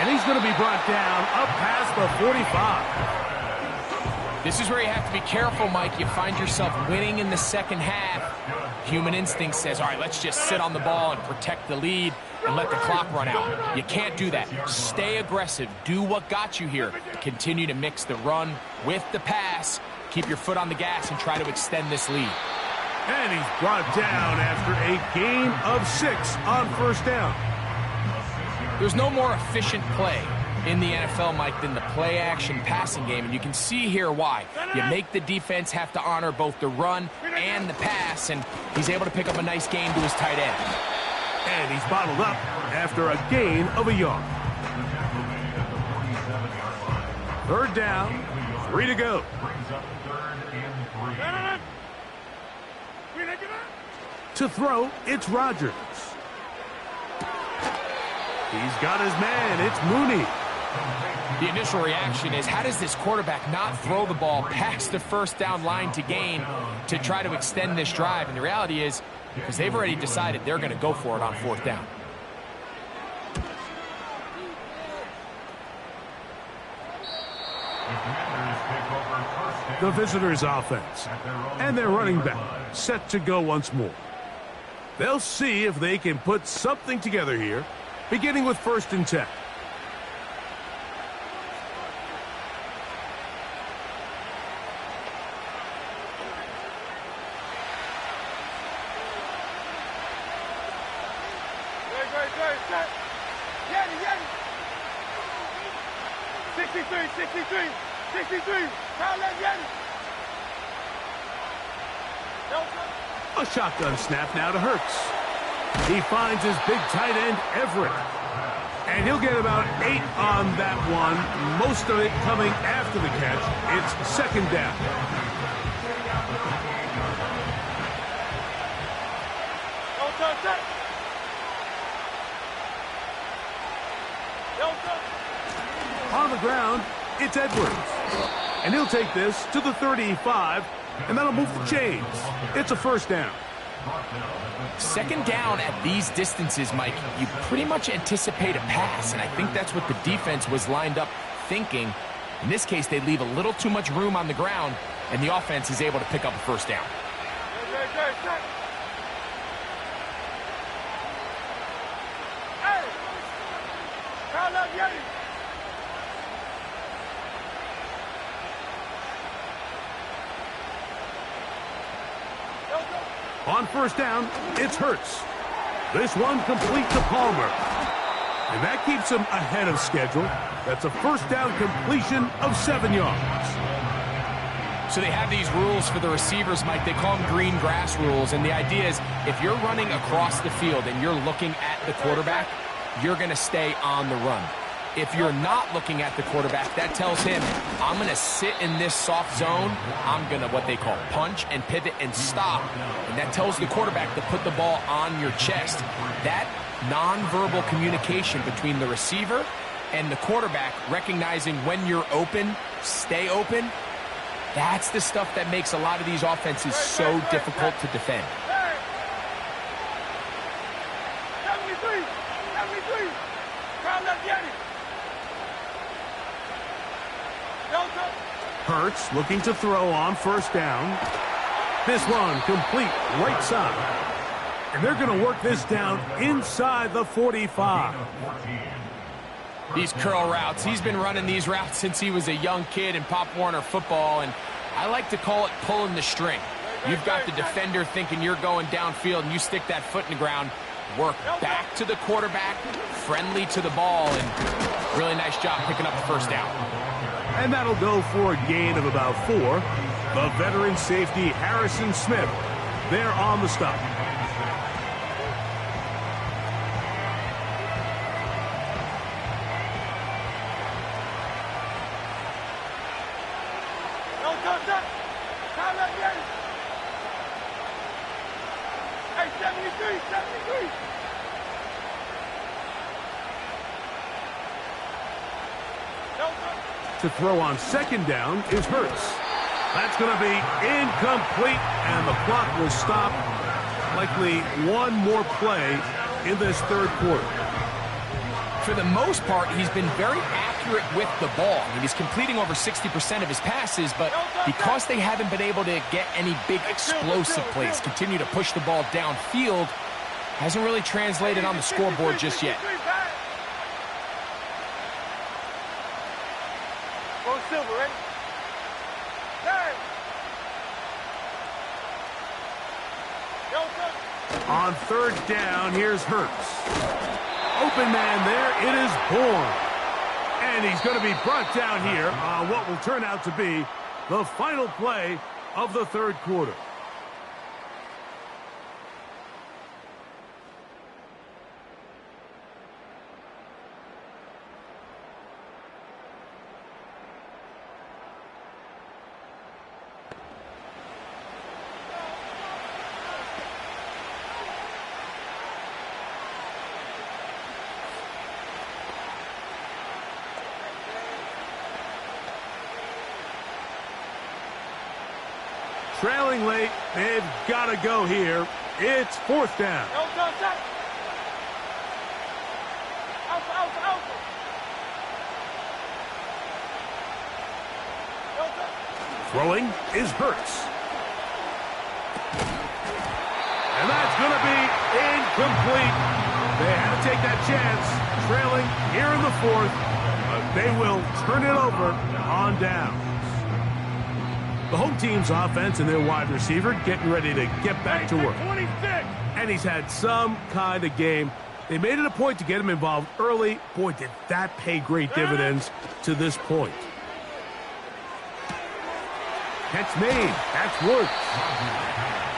And he's going to be brought down up past the 45.
This is where you have to be careful, Mike. You find yourself winning in the second half. Human instinct says, all right, let's just sit on the ball and protect the lead and let the clock run out. You can't do that. Stay aggressive. Do what got you here. Continue to mix the run with the pass. Keep your foot on the gas and try to extend this lead.
And he's brought down after a gain of 6 on first down.
There's no more efficient play in the NFL, Mike, than the play-action passing game, and you can see here why. You make the defense have to honor both the run and the pass, and he's able to pick up a nice gain to his tight end.
And he's bottled up after a gain of a yard. Third down, 3 to go. To throw, it's Rodgers. He's got his man. It's Mooney.
The initial reaction is, how does this quarterback not throw the ball past the first down line to gain to try to extend this drive? And the reality is, because they've already decided they're going to go for it on fourth down.
The visitors' offense. And their running back set to go once more. They'll see if they can put something together here, beginning with 1st and 10.
63, 63, 63. Foul left, Yanni.
A shotgun snap now to Hurts. He finds his big tight end, Everett. And he'll get about 8 on that one, most of it coming after the catch. It's second down.
Don't touch that. Don't touch.
On the ground, it's Edwards. And he'll take this to the 35, and that'll move the chains. It's a first down.
Second down at these distances, Mike, you pretty much anticipate a pass, and I think that's what the defense was lined up thinking. In this case, they leave a little too much room on the ground, and the offense is able to pick up a first down.
Hey! Foul up, Yanni.
On first down, it's Hurts. This one complete to Palmer. And that keeps him ahead of schedule. That's a first down completion of 7 yards.
So they have these rules for the receivers, Mike. They call them green grass rules. And the idea is if you're running across the field and you're looking at the quarterback, you're going to stay on the run. If you're not looking at the quarterback, that tells him, I'm going to sit in this soft zone. I'm going to what they call punch and pivot and stop. And that tells the quarterback to put the ball on your chest. That nonverbal communication between the receiver and the quarterback, recognizing when you're open, stay open, that's the stuff that makes a lot of these offenses so difficult to defend.
73, 73. Foul left, Yanni.
Hurts looking to throw on first down. This one complete right side. And they're going to work this down inside the 45.
These curl routes, he's been running these routes since he was a young kid in Pop Warner football, and I like to call it pulling the string. You've got the defender thinking you're going downfield, and you stick that foot in the ground, work back to the quarterback, friendly to the ball, and really nice job picking up the first down.
And that'll go for a gain of about 4. The veteran safety, Harrison Smith, there on the stop.
Don't touch that. Foul left, Yanni. Hey, 73, 73. Don't touch.
To throw on second down is Hurts. That's going to be incomplete, and the clock will stop. Likely one more play in this third quarter.
For the most part, he's been very accurate with the ball. I mean, he's completing over 60% of his passes, but because they haven't been able to get any big explosive plays, continue to push the ball downfield, hasn't really translated on the scoreboard just yet.
Go Silver, ready? Hey! Don't touch.
On third down, here's Hurts. Open man there, it is Bourne. And he's going to be brought down here on what will turn out to be the final play of the third quarter. Trailing late, they've got to go here. It's fourth down.
Don't touch that. Alpha, alpha, alpha. Don't touch.
Throwing is Hurts. And that's going to be incomplete. They had to take that chance. Trailing here in the fourth. But they will turn it over on down. The home team's offense and their wide receiver getting ready to get back to work.
26.
And he's had some kind of game. They made it a point to get him involved early. Boy, did that pay great dividends to this point. Catch made. That's worked.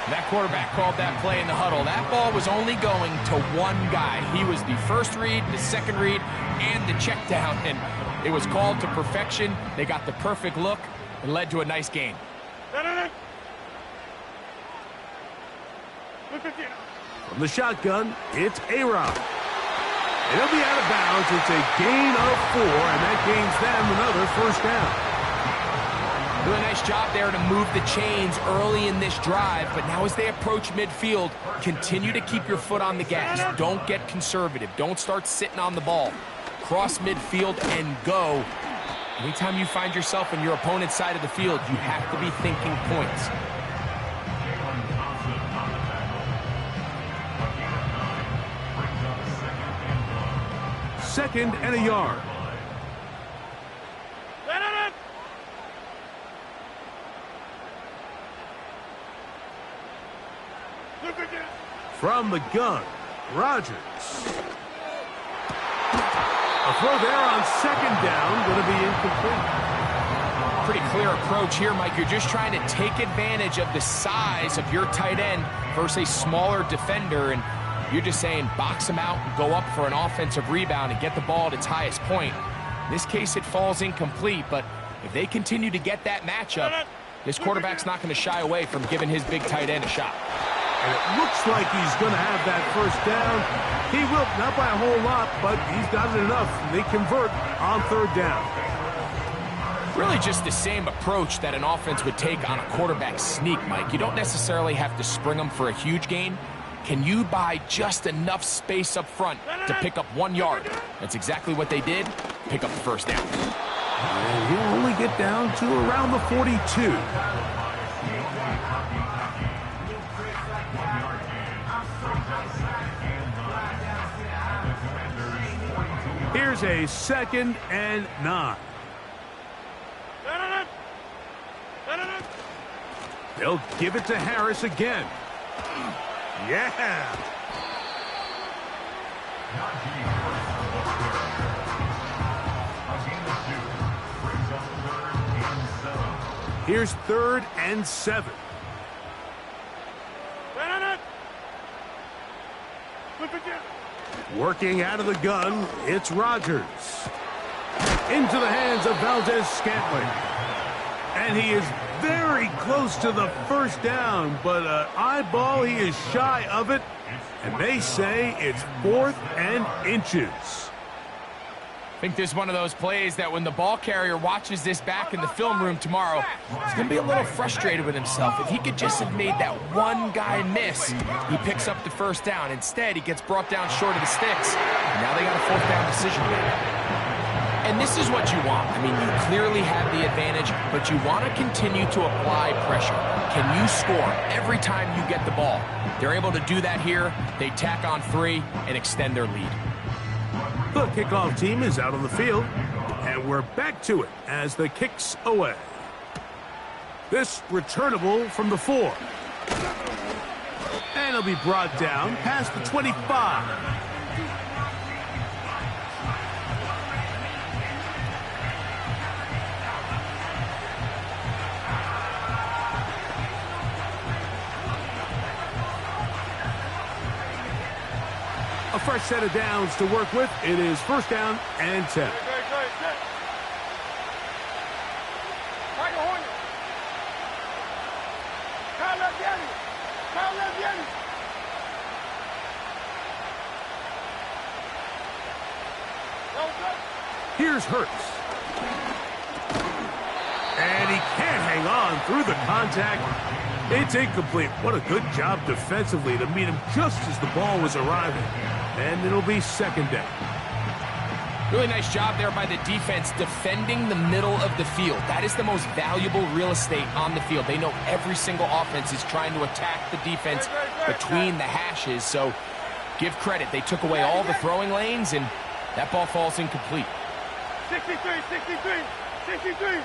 That quarterback called that play in the huddle. That ball was only going to one guy. He was the first read, the second read, and the check down. And it was called to perfection. They got the perfect look. It led to a nice gain.
From the shotgun, it's A-Rod. It'll be out of bounds. It's a gain of 4, and that gains them another first down.
Really nice job there to move the chains early in this drive, but now as they approach midfield, continue to keep your foot on the gas. Don't get conservative. Don't start sitting on the ball. Cross midfield and go. Anytime you find yourself on your opponent's side of the field, you have to be thinking points.
Second and a yard. From the gun, Rodgers. A throw there on second down, going to be incomplete.
Pretty clear approach here, Mike. You're just trying to take advantage of the size of your tight end versus a smaller defender, and you're just saying box him out and go up for an offensive rebound and get the ball at its highest point. In this case, it falls incomplete, but if they continue to get that matchup, this quarterback's not going to shy away from giving his big tight end a shot.
And it looks like he's going to have that first down. He will, not by a whole lot, but he's got it enough. They convert on third down.
Really just the same approach that an offense would take on a quarterback sneak, Mike. You don't necessarily have to spring them for a huge gain. Can you buy just enough space up front to pick up 1 yard? That's exactly what they did. Pick up the first down.
And he'll only get down to around the 42. Here's a 2nd and 9. They'll give it to Harris again. Yeah. Here's 3rd and 7. Working out of the gun, it's Rodgers. Into the hands of Valdez-Scantling. And he is very close to the first down, but eyeball, he is shy of it. And they say it's 4th and inches.
I think this is one of those plays that when the ball carrier watches this back in the film room tomorrow, he's going to be a little frustrated with himself. If he could just have made that one guy miss, he picks up the first down. Instead, he gets brought down short of the sticks. And now they got a 4th down decision to make. And this is what you want. I mean, you clearly have the advantage, but you want to continue to apply pressure. Can you score every time you get the ball? They're able to do that here. They tack on 3 and extend their lead.
The kickoff team is out on the field, and we're back to it as the kick's away. This returnable from the 4. And it'll be brought down past the 25. A fresh set of downs to work with. It is 1st down and 10. Here's Hurts. And he can't hang on through the contact. It's incomplete. What a good job defensively to meet him just as the ball was arriving. And it'll be 2nd down.
Really nice job there by the defense defending the middle of the field. That is the most valuable real estate on the field. They know every single offense is trying to attack the defense between the hashes. So give credit. They took away all the throwing lanes, and that ball falls incomplete.
63, 63, 63.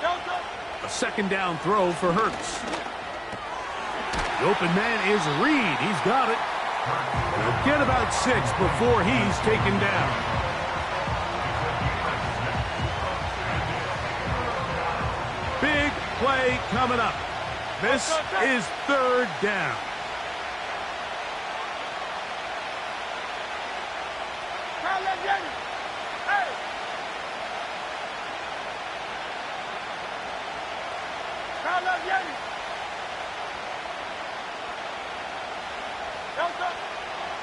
A 2nd down throw for Hurts. The open man is Reed. He's got it. He'll get about 6 before he's taken down. Big play coming up. This is 3rd down.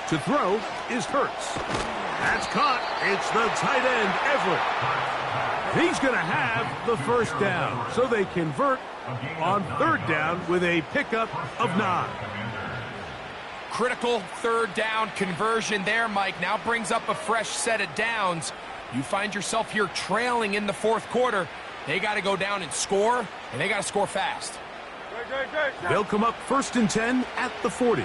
To throw is Hurts. That's caught. It's the tight end, Everett. He's going to have the 1st down, so they convert on 3rd down with a pickup of 9.
Critical 3rd down conversion there, Mike. Now brings up a fresh set of downs. You find yourself here trailing in the 4th quarter. They got to go down and score, and they got to score fast.
They'll come up 1st and 10 at the 40.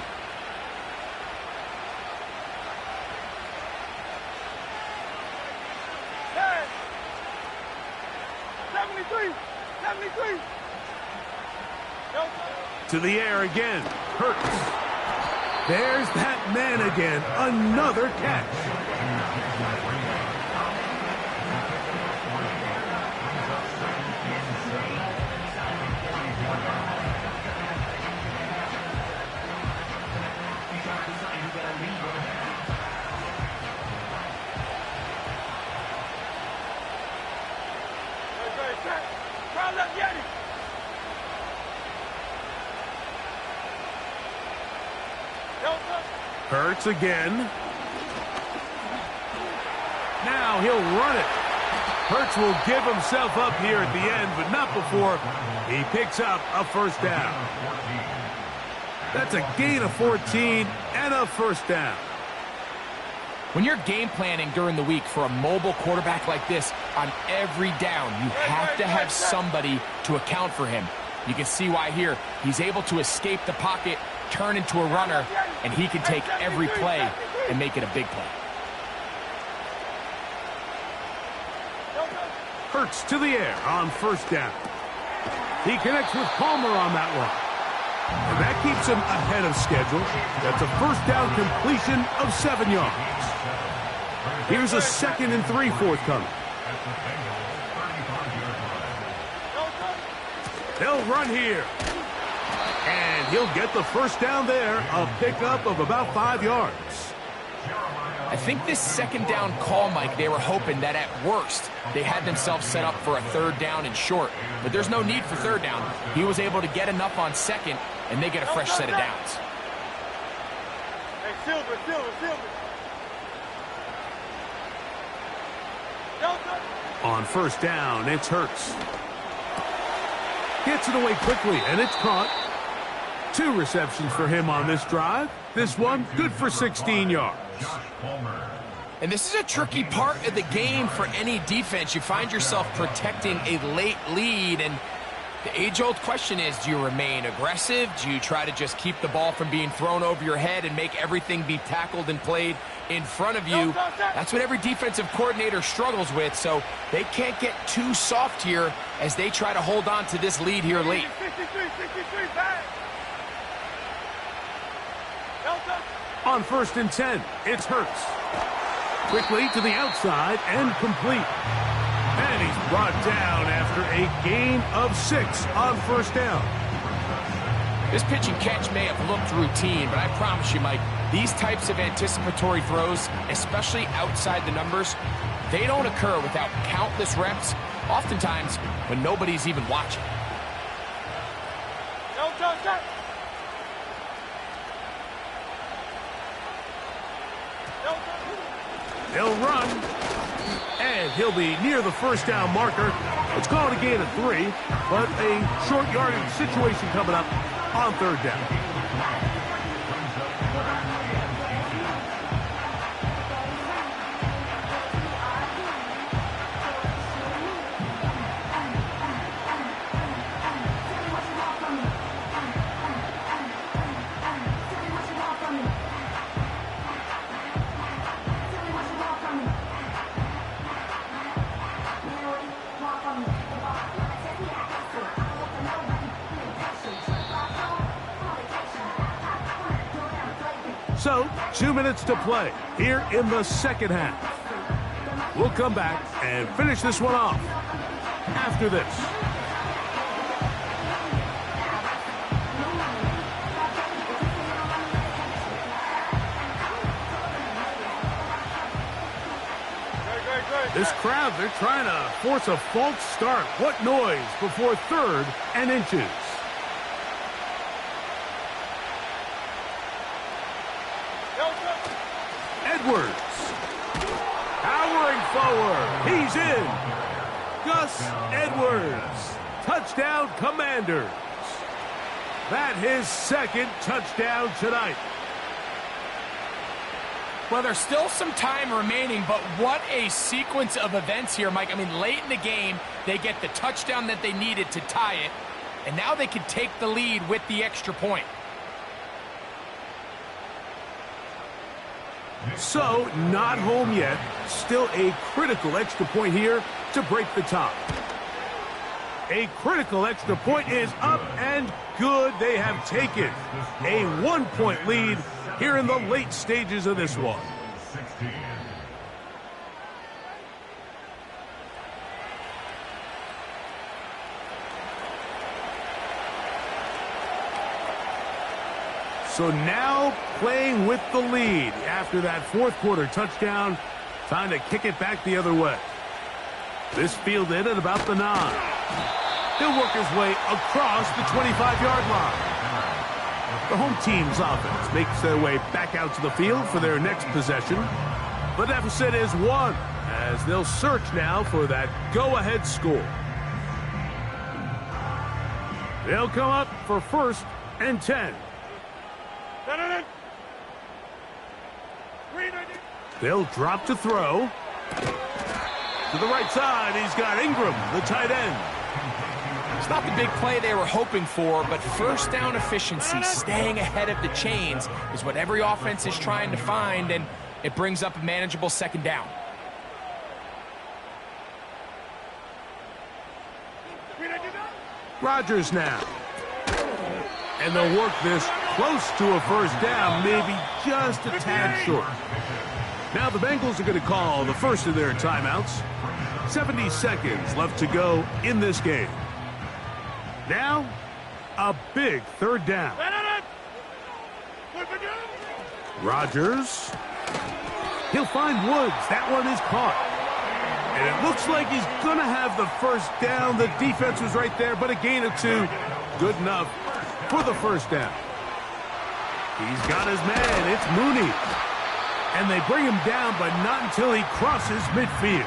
To the air again. Hurts. There's that man again. Another catch. Hurts again. Now he'll run it. Hurts will give himself up here at the end, but not before he picks up a 1st down. That's a gain of 14 and a 1st down.
When you're game planning during the week for a mobile quarterback like this, on every down, you have to have somebody to account for him. You can see why here. He's able to escape the pocket, turn into a runner, and he can take every play and make it a big play.
Hurts to the air on 1st down. He connects with Palmer on that one. And that keeps him ahead of schedule. That's a 1st down completion of 7 yards. Here's a 2nd and 3 forthcoming. They'll run here. And he'll get the 1st down there, a pickup of about 5 yards.
I think this 2nd down call, Mike, they were hoping that at worst they had themselves set up for a 3rd down and short. But there's no need for 3rd down. He was able to get enough on 2nd, and they get a fresh set of downs.
Hey, Silver.
On 1st down, it's Hurts. Gets it away quickly, and it's caught. 2 receptions for him on this drive. This one, good for 16 yards.
And this is a tricky part of the game for any defense. You find yourself protecting a late lead, and the age-old question is, do you remain aggressive? Do you try to just keep the ball from being thrown over your head and make everything be tackled and played in front of you? That's what every defensive coordinator struggles with, so they can't get too soft here as they try to hold on to this lead here late.
63, bang.
On 1st and 10, it's Hurts. Quickly to the outside and complete. And he's brought down after a gain of 6 on 1st down.
This pitch and catch may have looked routine, but I promise you, Mike, these types of anticipatory throws, especially outside the numbers, they don't occur without countless reps, oftentimes when nobody's even watching.
He'll run, and he'll be near the 1st down marker. It's called a gain of 3, but a short yardage situation coming up on 3rd down. So, 2 minutes to play here in the second half. We'll come back and finish this one off after this. This crowd, they're trying to force a false start. What noise before 3rd and inches. Edwards. Powering forward. He's in. Gus Edwards. Touchdown, Commanders. That his 2nd touchdown tonight.
Well, there's still some time remaining, but what a sequence of events here, Mike. I mean, late in the game, they get the touchdown that they needed to tie it, and now they can take the lead with the extra point.
So, not home yet. Still a critical extra point here to break the tie. A critical extra point is up and good. They have taken a 1-point lead here in the late stages of this one. So now playing with the lead after that 4th quarter touchdown. Time to kick it back the other way. This fielded at about the 9. He'll work his way across the 25-yard line. The home team's offense makes their way back out to the field for their next possession. The deficit is 1 as they'll search now for that go-ahead score. They'll come up for 1st and 10. They'll drop to throw. To the right side, he's got Ingram, the tight end.
It's not the big play they were hoping for, but first down efficiency, staying ahead of the chains, is what every offense is trying to find, and it brings up a manageable 2nd down.
Rodgers now. And they'll work this close to a 1st down, maybe just a tad short. Now the Bengals are going to call the first of their timeouts. 70 seconds left to go in this game. Now, a big 3rd down. Rodgers. He'll find Woods. That one is caught. And it looks like he's going to have the 1st down. The defense was right there, but a gain of 2. Good enough for the 1st down. He's got his man. It's Mooney. And they bring him down, but not until he crosses midfield.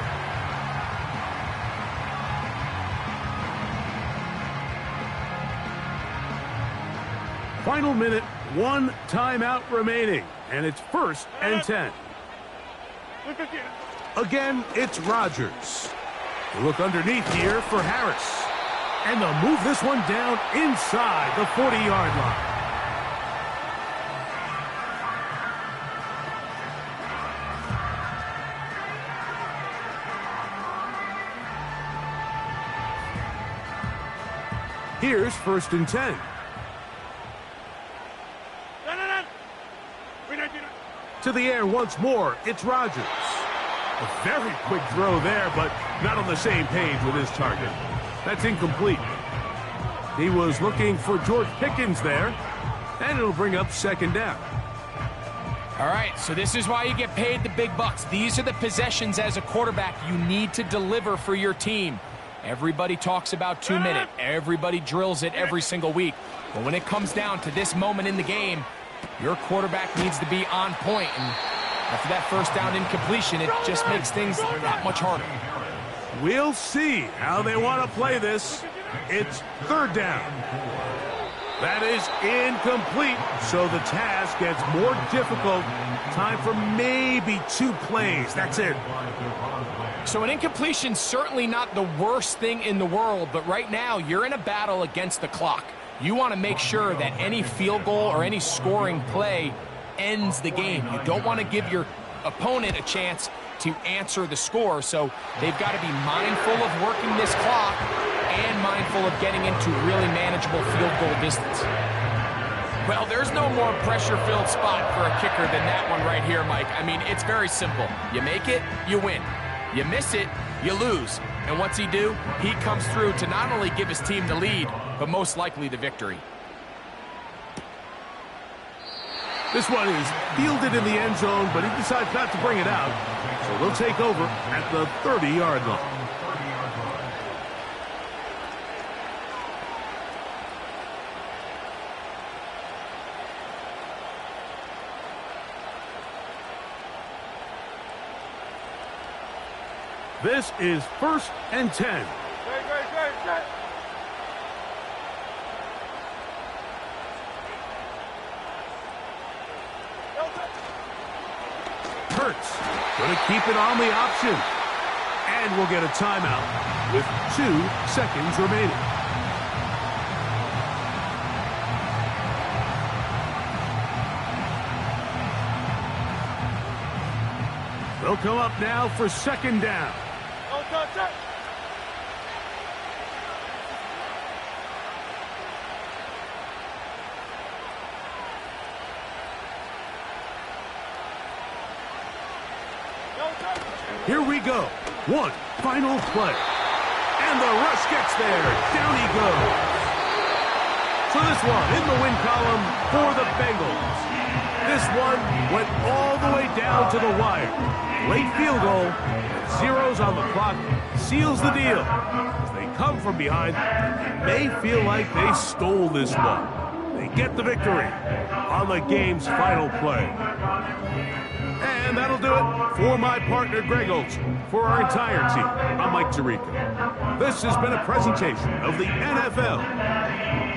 Final minute, 1 timeout remaining, and it's 1st and 10. Again, it's Rodgers. They look underneath here for Harris. And they'll move this one down inside the 40-yard line. Here's 1st and 10. To the air once more, it's Rodgers. A very quick throw there, but not on the same page with his target. That's incomplete. He was looking for George Pickens there, and it'll bring up 2nd down.
All right, so this is why you get paid the big bucks. These are the possessions as a quarterback you need to deliver for your team. Everybody talks about 2 minutes. Everybody drills it every single week. But when it comes down to this moment in the game, your quarterback needs to be on point. And after that 1st down incompletion, it just makes things that much harder.
We'll see how they want to play this. It's 3rd down. That is incomplete, so the task gets more difficult. Time for maybe 2 plays. That's it.
So an incompletion's certainly not the worst thing in the world, but right now you're in a battle against the clock. You want to make sure that any field goal or any scoring play ends the game. You don't want to give your opponent a chance to answer the score, so they've got to be mindful of working this clock and mindful of getting into really manageable field goal distance. Well, there's no more pressure-filled spot for a kicker than that one right here, Mike. I mean, it's very simple. You make it, you win. You miss it, you lose. And what's he do? He comes through to not only give his team the lead, but most likely the victory.
This one is fielded in the end zone, but he decides not to bring it out. So they'll take over at the 30-yard line. This is 1st and 10.
Great.
Hurts going to keep it on the option. And we'll get a timeout with 2 seconds remaining. They'll come up now for 2nd down.
Don't touch it.
Here we go. One final play. And the rush gets there. Down he goes. So this one in the win column for the Bengals. This one went all the way down to the wire. Late field goal. Zeros on the clock. Seals the deal. As they come from behind, it may feel like they stole this one. They get the victory on the game's final play. And that'll do it for my partner, Greg Olson. For our entire team, I'm Mike Tirico. This has been a presentation of the NFL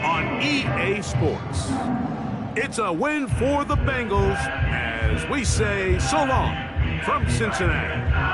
on EA Sports. It's a win for the Bengals as we say so long from Cincinnati.